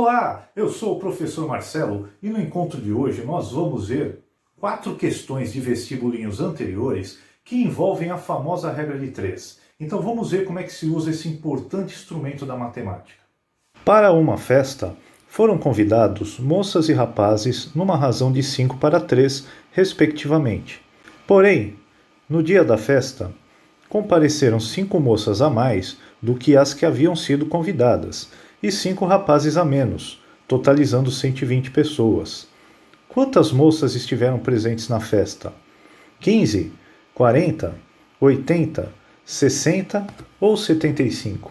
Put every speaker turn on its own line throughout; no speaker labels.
Olá, eu sou o professor Marcelo e no encontro de hoje nós vamos ver 4 questões de vestibulinhos anteriores que envolvem a famosa regra de 3. Então vamos ver como é que se usa esse importante instrumento da matemática. Para uma festa, foram convidados moças e rapazes numa razão de 5 para 3, respectivamente. Porém, no dia da festa, compareceram 5 moças a mais do que as que haviam sido convidadas, e 5 rapazes a menos, totalizando 120 pessoas. Quantas moças estiveram presentes na festa? 15, 40, 80, 60 ou 75?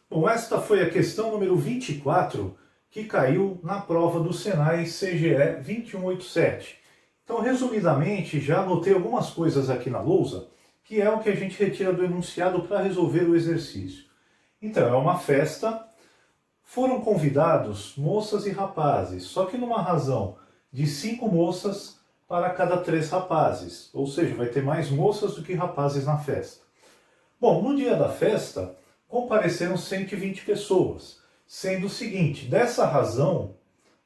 Bom, esta foi a questão número 24 que caiu na prova do Senai CGE 2187. Então, resumidamente, já anotei algumas coisas aqui na lousa, que é o que a gente retira do enunciado para resolver o exercício. Então, é uma festa, foram convidados moças e rapazes, só que numa razão de 5 moças para cada 3 rapazes, ou seja, vai ter mais moças do que rapazes na festa. Bom, no dia da festa, compareceram 120 pessoas, sendo o seguinte, dessa razão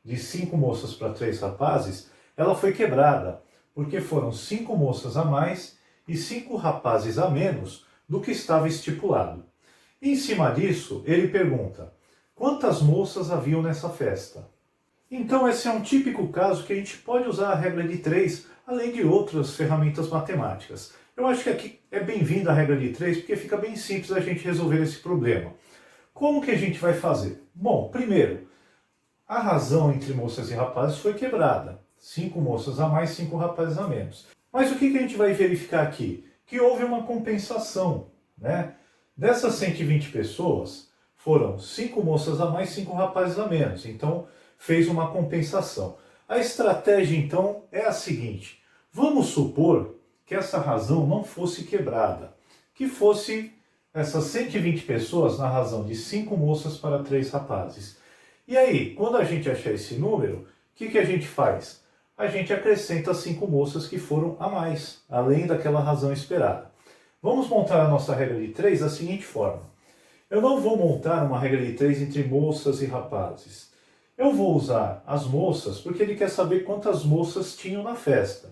de 5 moças para 3 rapazes, ela foi quebrada, porque foram 5 moças a mais e 5 rapazes a menos do que estava estipulado. Em cima disso, ele pergunta, quantas moças haviam nessa festa? Então esse é um típico caso que a gente pode usar a regra de 3, além de outras ferramentas matemáticas. Eu acho que aqui é bem-vinda a regra de 3, porque fica bem simples a gente resolver esse problema. Como que a gente vai fazer? Bom, primeiro, a razão entre moças e rapazes foi quebrada. 5 moças a mais, 5 rapazes a menos. Mas o que a gente vai verificar aqui? Que houve uma compensação, né? Dessas 120 pessoas, foram 5 moças a mais, 5 rapazes a menos. Então, fez uma compensação. A estratégia, então, é a seguinte. Vamos supor que essa razão não fosse quebrada. Que fosse essas 120 pessoas na razão de 5 moças para 3 rapazes. E aí, quando a gente achar esse número, o que a gente faz? A gente acrescenta 5 moças que foram a mais, além daquela razão esperada. Vamos montar a nossa regra de 3 da seguinte forma. Eu não vou montar uma regra de 3 entre moças e rapazes. Eu vou usar as moças porque ele quer saber quantas moças tinham na festa.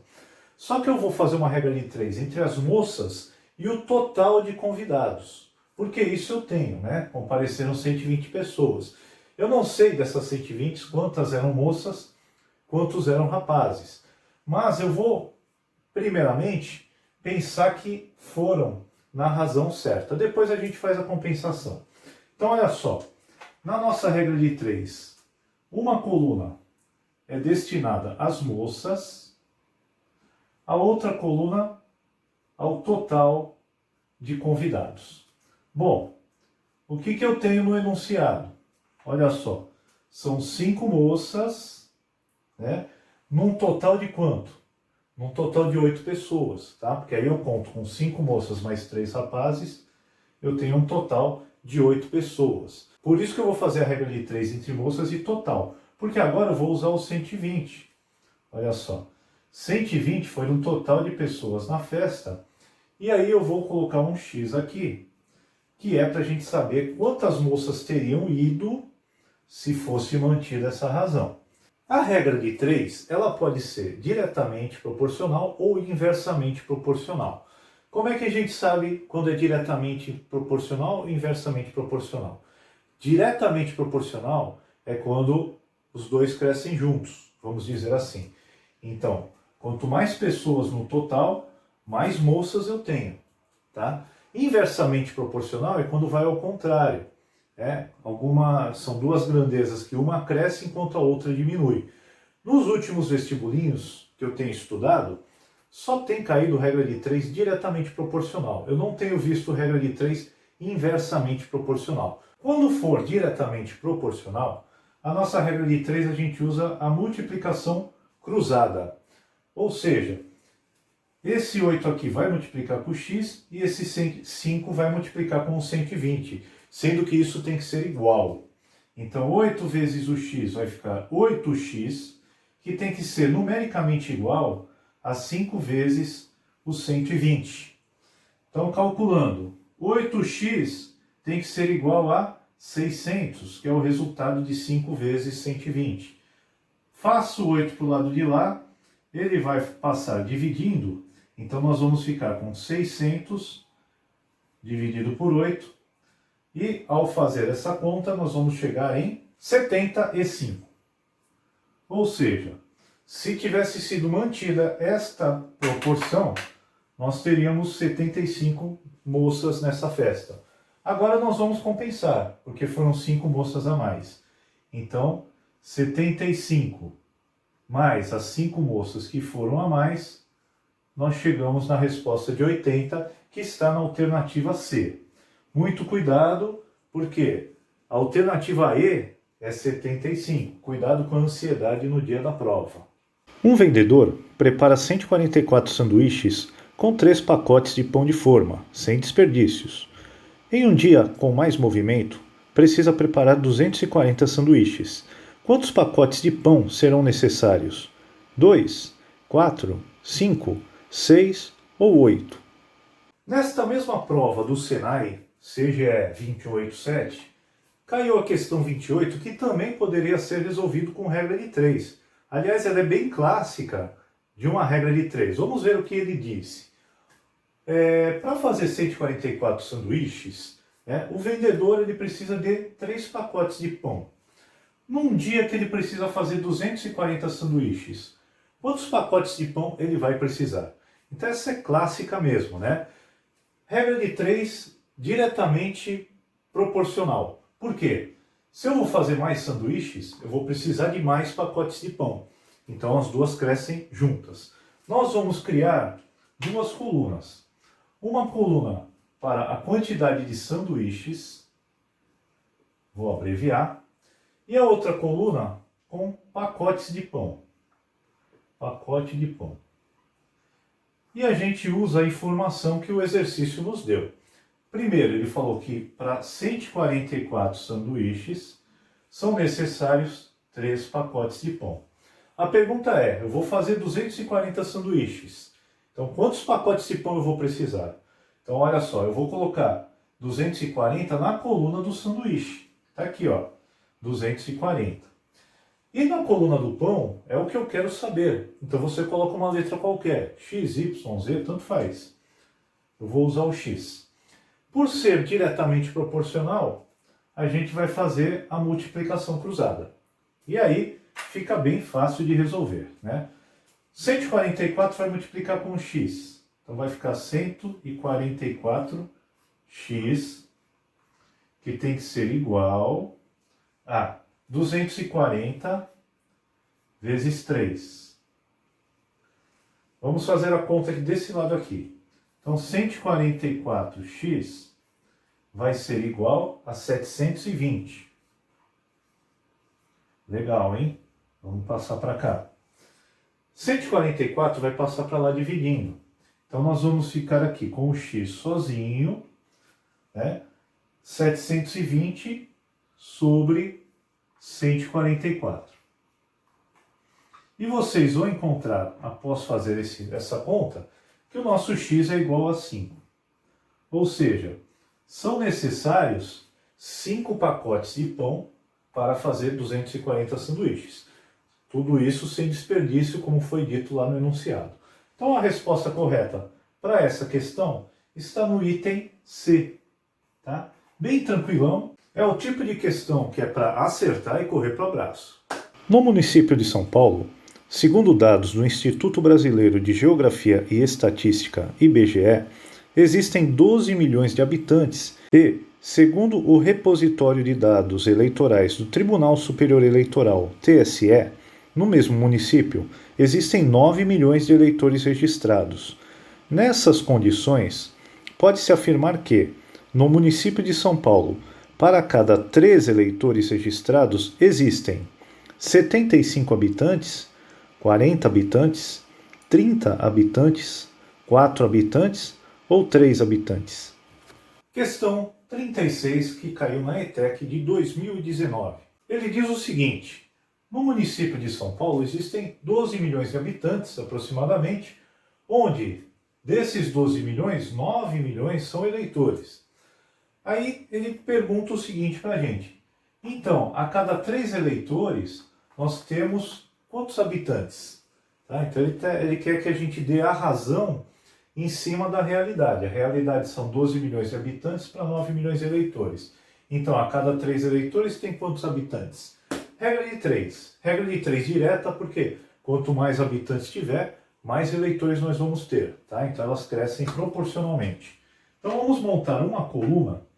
Só que eu vou fazer uma regra de 3 entre as moças e o total de convidados. Porque isso eu tenho, né? Compareceram 120 pessoas. Eu não sei dessas 120 quantas eram moças, quantos eram rapazes. Mas eu vou, primeiramente, pensar que foram na razão certa. Depois a gente faz a compensação. Então, olha só. Na nossa regra de 3, uma coluna é destinada às moças, a outra coluna ao total de convidados. Bom, o que eu tenho no enunciado? Olha só, são 5 moças, né? Num total de quanto? Num total de 8 pessoas, tá? Porque aí eu conto com 5 moças mais 3 rapazes, eu tenho um total de 8 pessoas. Por isso que eu vou fazer a regra de 3 entre moças e total, porque agora eu vou usar o 120. Olha só, 120 foi um total de pessoas na festa, e aí eu vou colocar um X aqui, que é para a gente saber quantas moças teriam ido se fosse mantida essa razão. A regra de 3, ela pode ser diretamente proporcional ou inversamente proporcional. Como é que a gente sabe quando é diretamente proporcional ou inversamente proporcional? Diretamente proporcional é quando os dois crescem juntos, vamos dizer assim. Então, quanto mais pessoas no total, mais moças eu tenho, tá? Inversamente proporcional é quando vai ao contrário. São duas grandezas que uma cresce enquanto a outra diminui. Nos últimos vestibulinhos que eu tenho estudado, só tem caído regra de 3 diretamente proporcional. Eu não tenho visto regra de 3 inversamente proporcional. Quando for diretamente proporcional, a nossa regra de 3 a gente usa a multiplicação cruzada. Ou seja, esse 8 aqui vai multiplicar com x e esse 5 vai multiplicar com o 120, sendo que isso tem que ser igual. Então 8 vezes o x vai ficar 8x, que tem que ser numericamente igual a 5 vezes o 120. Então calculando, 8x tem que ser igual a 600, que é o resultado de 5 vezes 120. Faço 8 para o lado de lá, ele vai passar dividindo, então nós vamos ficar com 600 dividido por 8, e ao fazer essa conta nós vamos chegar em 75. Ou seja, se tivesse sido mantida esta proporção, nós teríamos 75 moças nessa festa. Agora nós vamos compensar, porque foram 5 moças a mais. Então, 75 mais as 5 moças que foram a mais, nós chegamos na resposta de 80, que está na alternativa C. Muito cuidado, porque a alternativa E é 75. Cuidado com a ansiedade no dia da prova. Um vendedor prepara 144 sanduíches com 3 pacotes de pão de forma, sem desperdícios. Em um dia com mais movimento, precisa preparar 240 sanduíches. Quantos pacotes de pão serão necessários? 2, 4, 5, 6 ou 8? Nesta mesma prova do Senai, CGE 287, caiu a questão 28, que também poderia ser resolvido com regra de 3. Aliás, ela é bem clássica de uma regra de 3. Vamos ver o que ele disse. Para fazer 144 sanduíches, o vendedor ele precisa de 3 pacotes de pão. Num dia que ele precisa fazer 240 sanduíches, quantos pacotes de pão ele vai precisar? Então essa é clássica mesmo, né? Regra de 3, diretamente proporcional. Por quê? Se eu vou fazer mais sanduíches, eu vou precisar de mais pacotes de pão. Então as duas crescem juntas. Nós vamos criar 2 colunas. Uma coluna para a quantidade de sanduíches, vou abreviar, e a outra coluna com pacotes de pão. Pacote de pão. E a gente usa a informação que o exercício nos deu. Primeiro, ele falou que para 144 sanduíches são necessários 3 pacotes de pão. A pergunta é, eu vou fazer 240 sanduíches. Então, quantos pacotes de pão eu vou precisar? Então, olha só, eu vou colocar 240 na coluna do sanduíche. Está aqui, ó, 240. E na coluna do pão é o que eu quero saber. Então, você coloca uma letra qualquer, X, Y, Z, tanto faz. Eu vou usar o X. Por ser diretamente proporcional, a gente vai fazer a multiplicação cruzada. E aí fica bem fácil de resolver, né? 144 vai multiplicar com x. Então vai ficar 144x, que tem que ser igual a 240 vezes 3. Vamos fazer a conta desse lado aqui. Então 144x vai ser igual a 720. Legal, hein? Vamos passar para cá. 144 vai passar para lá dividindo. Então nós vamos ficar aqui com o x sozinho, né? 720 sobre 144. E vocês vão encontrar, após fazer essa conta, que o nosso x é igual a 5. Ou seja, são necessários 5 pacotes de pão para fazer 240 sanduíches. Tudo isso sem desperdício, como foi dito lá no enunciado. Então a resposta correta para essa questão está no item C. Tá? Bem tranquilão. É o tipo de questão que é para acertar e correr para o abraço. No município de São Paulo, segundo dados do Instituto Brasileiro de Geografia e Estatística, IBGE, existem 12 milhões de habitantes e, segundo o repositório de dados eleitorais do Tribunal Superior Eleitoral, TSE, no mesmo município, existem 9 milhões de eleitores registrados. Nessas condições, pode-se afirmar que, no município de São Paulo, para cada 3 eleitores registrados, existem 75 habitantes, 40 habitantes, 30 habitantes, 4 habitantes ou 3 habitantes. Questão 36, que caiu na ETEC de 2019. Ele diz o seguinte: no município de São Paulo existem 12 milhões de habitantes, aproximadamente, onde desses 12 milhões, 9 milhões são eleitores. Aí ele pergunta o seguinte para a gente. Então, a cada 3 eleitores, nós temos quantos habitantes? Tá? Então ele quer que a gente dê a razão em cima da realidade. A realidade são 12 milhões de habitantes para 9 milhões de eleitores. Então, a cada 3 eleitores tem quantos habitantes? Regra de 3. Regra de 3 direta, porque quanto mais habitantes tiver, mais eleitores nós vamos ter. Tá? Então, elas crescem proporcionalmente. Então, vamos montar uma coluna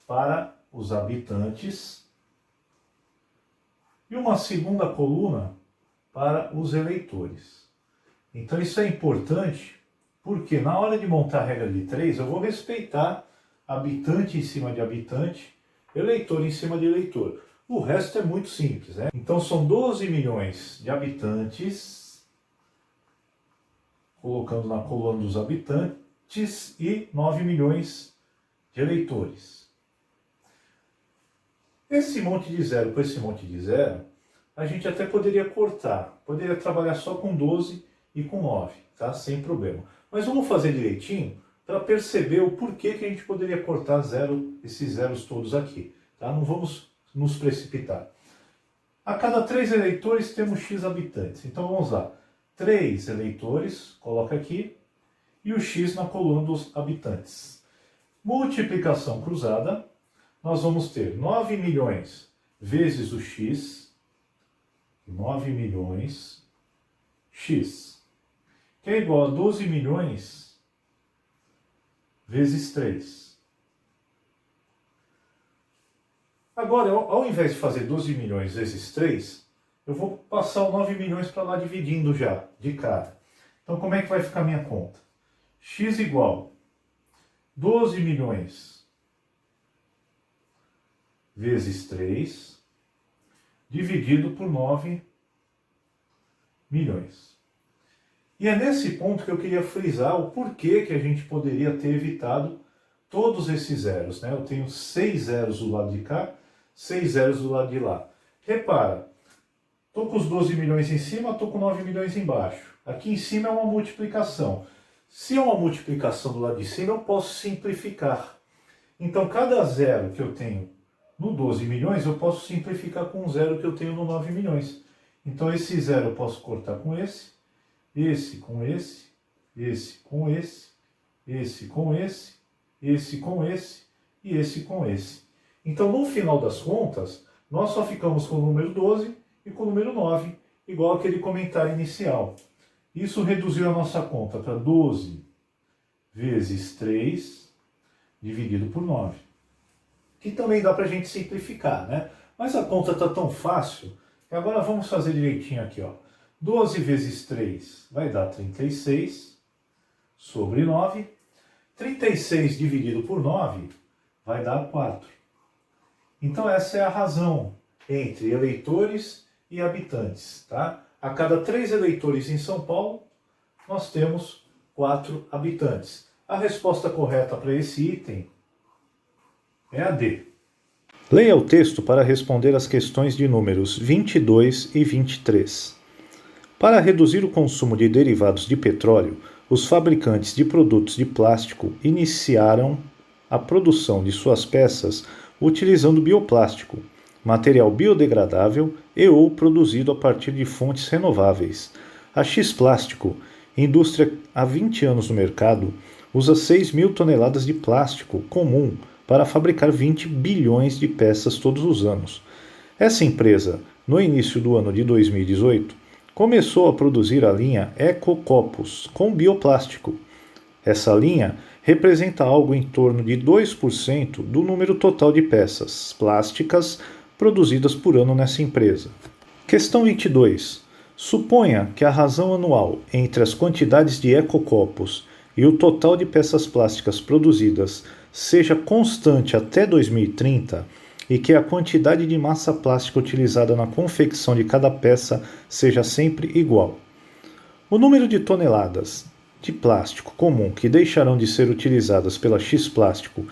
para os habitantes e uma segunda coluna para os eleitores. Então, isso é importante, porque na hora de montar a regra de 3, eu vou respeitar habitante em cima de habitante, eleitor em cima de eleitor. O resto é muito simples, né? Então são 12 milhões de habitantes, colocando na coluna dos habitantes, e 9 milhões de eleitores. Esse monte de zero com esse monte de zero, a gente até poderia cortar. Poderia trabalhar só com 12 e com 9, tá? Sem problema. Mas vamos fazer direitinho para perceber o porquê que a gente poderia cortar esses zeros todos aqui. Tá? Não vamos nos precipitar. A cada 3 eleitores temos X habitantes. Então vamos lá. 3 eleitores, coloca aqui, e o X na coluna dos habitantes. Multiplicação cruzada, nós vamos ter 9 milhões vezes o X, 9 milhões X, que é igual a 12 milhões vezes 3. Agora, ao invés de fazer 12 milhões vezes 3, eu vou passar o 9 milhões para lá dividindo já, de cara. Então, como é que vai ficar a minha conta? X igual 12 milhões vezes 3, dividido por 9 milhões. E é nesse ponto que eu queria frisar o porquê que a gente poderia ter evitado todos esses zeros, né? Eu tenho 6 zeros do lado de cá, 6 zeros do lado de lá. Repara, estou com os 12 milhões em cima, estou com 9 milhões embaixo. Aqui em cima é uma multiplicação. Se é uma multiplicação do lado de cima, eu posso simplificar. Então, cada zero que eu tenho no 12 milhões, eu posso simplificar com um zero que eu tenho no 9 milhões. Então, esse zero eu posso cortar com esse com esse, esse com esse, esse com esse, esse com esse e esse com esse. Então, no final das contas, nós só ficamos com o número 12 e com o número 9, igual aquele comentário inicial. Isso reduziu a nossa conta para 12 vezes 3 dividido por 9. Que também dá para a gente simplificar, né? Mas a conta está tão fácil que agora vamos fazer direitinho aqui, ó. 12 vezes 3 vai dar 36 sobre 9. 36 dividido por 9 vai dar 4. Então essa é a razão entre eleitores e habitantes, tá? A cada 3 eleitores em São Paulo, nós temos 4 habitantes. A resposta correta para esse item é a D. Leia o texto para responder as questões de números 22 e 23. Para reduzir o consumo de derivados de petróleo, os fabricantes de produtos de plástico iniciaram a produção de suas peças utilizando bioplástico, material biodegradável e ou produzido a partir de fontes renováveis. A X-Plástico, indústria há 20 anos no mercado, usa 6 mil toneladas de plástico comum para fabricar 20 bilhões de peças todos os anos. Essa empresa, no início do ano de 2018, começou a produzir a linha Ecocopos com bioplástico. Essa linha representa algo em torno de 2% do número total de peças plásticas produzidas por ano nessa empresa. Questão 22. Suponha que a razão anual entre as quantidades de ecocopos e o total de peças plásticas produzidas seja constante até 2030 e que a quantidade de massa plástica utilizada na confecção de cada peça seja sempre igual. O número de toneladas de plástico comum que deixarão de ser utilizadas pela X-Plástico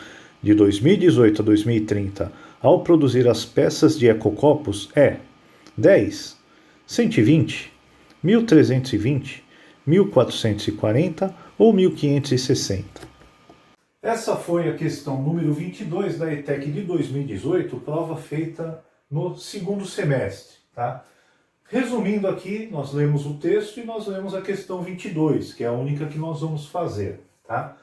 de 2018 a 2030 ao produzir as peças de ecocopos é 10, 120, 1320, 1440 ou 1560. Essa foi a questão número 22 da ETEC de 2018, prova feita no segundo semestre. Tá? Resumindo aqui, nós lemos o texto e nós lemos a questão 22, que é a única que nós vamos fazer. Tá?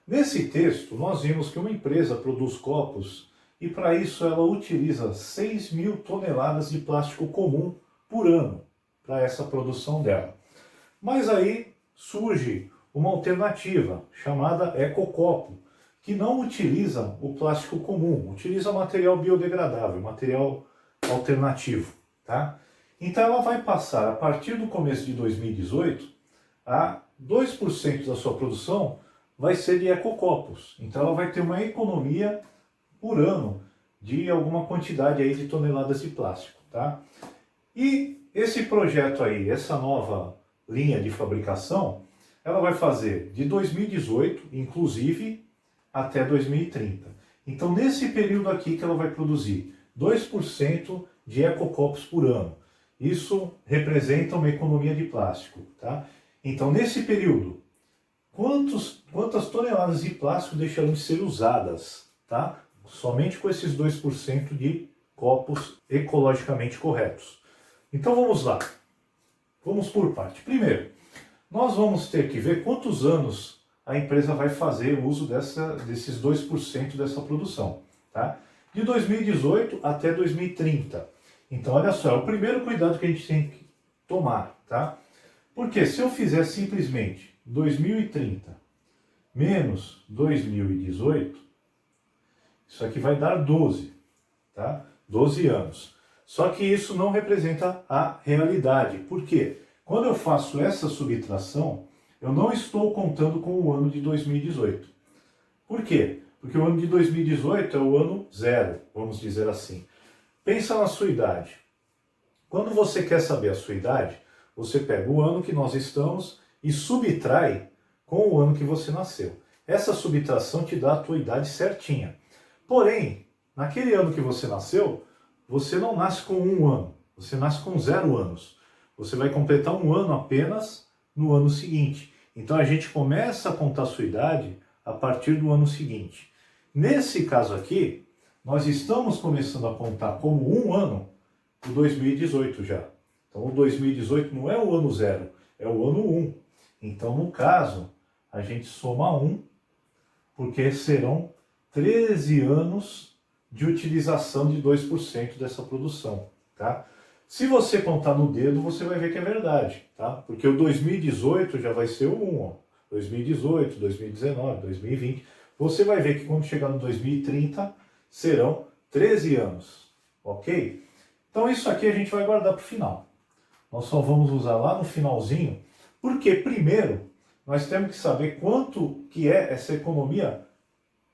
Nesse texto, nós vimos que uma empresa produz copos e para isso ela utiliza 6.000 toneladas de plástico comum por ano para essa produção dela. Mas aí surge uma alternativa chamada ecocopo, que não utiliza o plástico comum, utiliza material biodegradável, material alternativo. Tá? Então ela vai passar, a partir do começo de 2018, a 2% da sua produção vai ser de ecocopos. Então ela vai ter uma economia por ano de alguma quantidade aí de toneladas de plástico. Tá? E esse projeto aí, essa nova linha de fabricação, ela vai fazer de 2018, inclusive, até 2030. Então, nesse período aqui que ela vai produzir 2% de ecocopos por ano. Isso representa uma economia de plástico. Tá? Então, nesse período, quantas toneladas de plástico deixarão de ser usadas? Tá? Somente com esses 2% de copos ecologicamente corretos. Então, vamos lá. Vamos por parte. Primeiro, nós vamos ter que ver quantos anos a empresa vai fazer o uso desses 2% dessa produção. Tá? De 2018 até 2030. Então, olha só, é o primeiro cuidado que a gente tem que tomar. Tá? Porque se eu fizer simplesmente 2030 menos 2018, isso aqui vai dar 12. Tá? 12 anos. Só que isso não representa a realidade. Por quê? Quando eu faço essa subtração, eu não estou contando com o ano de 2018. Por quê? Porque o ano de 2018 é o ano zero, vamos dizer assim. Pensa na sua idade. Quando você quer saber a sua idade, você pega o ano que nós estamos e subtrai com o ano que você nasceu. Essa subtração te dá a tua idade certinha. Porém, naquele ano que você nasceu, você não nasce com 1 ano, você nasce com 0 anos. Você vai completar 1 ano apenas no ano seguinte. Então a gente começa a contar a sua idade a partir do ano seguinte. Nesse caso aqui, nós estamos começando a contar como 1 ano o 2018 já. Então o 2018 não é o ano 0, é o ano 1. Então no caso, a gente soma 1, porque serão 13 anos de utilização de 2% dessa produção. Tá? Se você contar no dedo, você vai ver que é verdade, tá? Porque o 2018 já vai ser o 1, ó. 2018, 2019, 2020. Você vai ver que quando chegar no 2030, serão 13 anos, ok? Então isso aqui a gente vai guardar para o final. Nós só vamos usar lá no finalzinho, porque primeiro nós temos que saber quanto que é essa economia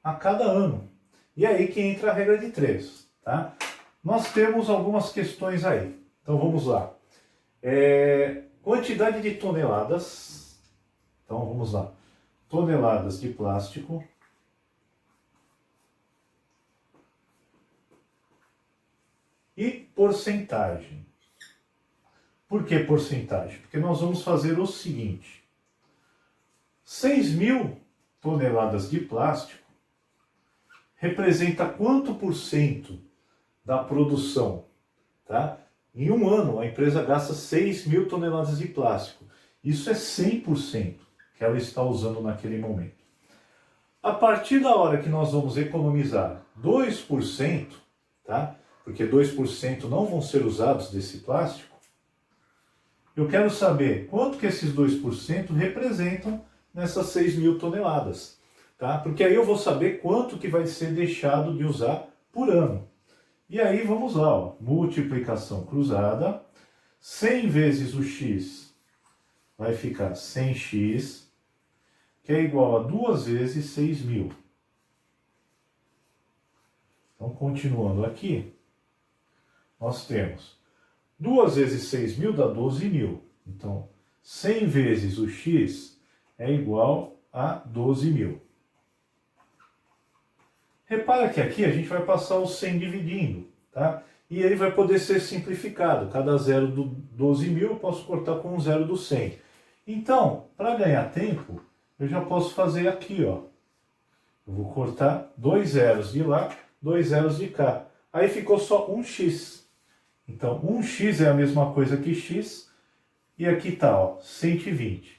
a cada ano. E aí que entra a regra de 3, tá? Nós temos algumas questões aí. Então vamos lá. Quantidade de toneladas. Então vamos lá. Toneladas de plástico. E porcentagem. Por que porcentagem? Porque nós vamos fazer o seguinte. 6.000 toneladas de plástico representa quanto por cento da produção? Tá? Em 1 ano, a empresa gasta 6.000 toneladas de plástico. Isso é 100% que ela está usando naquele momento. A partir da hora que nós vamos economizar 2%, tá? Porque 2% não vão ser usados desse plástico, eu quero saber quanto que esses 2% representam nessas 6.000 toneladas. Tá? Porque aí eu vou saber quanto que vai ser deixado de usar por ano. E aí vamos lá, ó, multiplicação cruzada, 100 vezes o x vai ficar 100x, que é igual a 2 vezes 6.000. Então, continuando aqui, nós temos 2 vezes 6.000 dá 12.000. Então, 100 vezes o x é igual a 12.000. Repara que aqui a gente vai passar o 100 dividindo, tá? E ele vai poder ser simplificado. Cada zero do 12.000 eu posso cortar com um zero do 100. Então, para ganhar tempo, eu já posso fazer aqui, ó. Eu vou cortar 2 zeros de lá, 2 zeros de cá. Aí ficou só 1x. Então, 1x é a mesma coisa que x. E aqui está, ó, 120.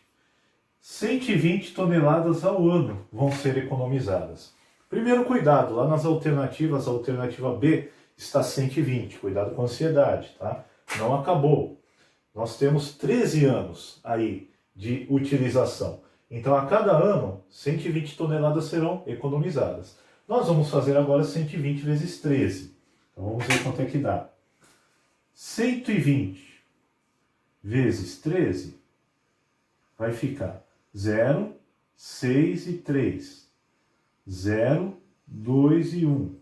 120 toneladas ao ano vão ser economizadas. Primeiro cuidado, lá nas alternativas, a alternativa B está 120. Cuidado com a ansiedade, tá? Não acabou. Nós temos 13 anos aí de utilização. Então, a cada ano, 120 toneladas serão economizadas. Nós vamos fazer agora 120 vezes 13. Então, vamos ver quanto é que dá. 120 vezes 13 vai ficar 0, 6 e 3. 0, 2 e 1.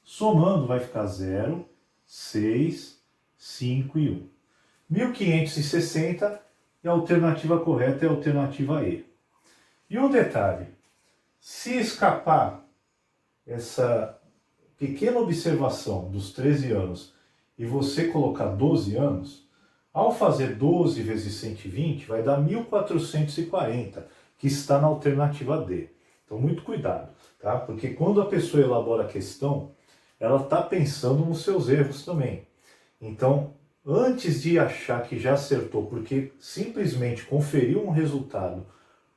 Somando vai ficar 0, 6, 5 e 1. 1560 e a alternativa correta é a alternativa E. E um detalhe, se escapar essa pequena observação dos 13 anos e você colocar 12 anos, ao fazer 12 vezes 120 vai dar 1440, que está na alternativa D. Então muito cuidado, tá? Porque quando a pessoa elabora a questão, ela está pensando nos seus erros também. Então, antes de achar que já acertou, porque simplesmente conferiu um resultado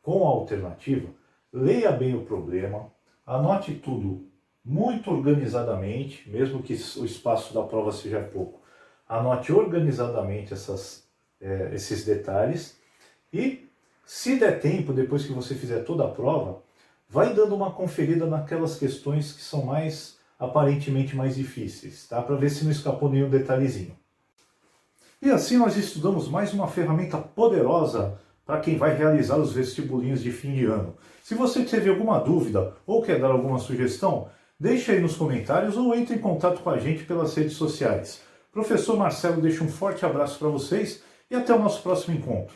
com a alternativa, leia bem o problema, anote tudo muito organizadamente, mesmo que o espaço da prova seja pouco. Anote organizadamente esses detalhes e, se der tempo, depois que você fizer toda a prova, vai dando uma conferida naquelas questões que são aparentemente mais difíceis, tá? Para ver se não escapou nenhum detalhezinho. E assim nós estudamos mais uma ferramenta poderosa para quem vai realizar os vestibulinhos de fim de ano. Se você teve alguma dúvida ou quer dar alguma sugestão, deixe aí nos comentários ou entre em contato com a gente pelas redes sociais. Professor Marcelo deixa um forte abraço para vocês e até o nosso próximo encontro.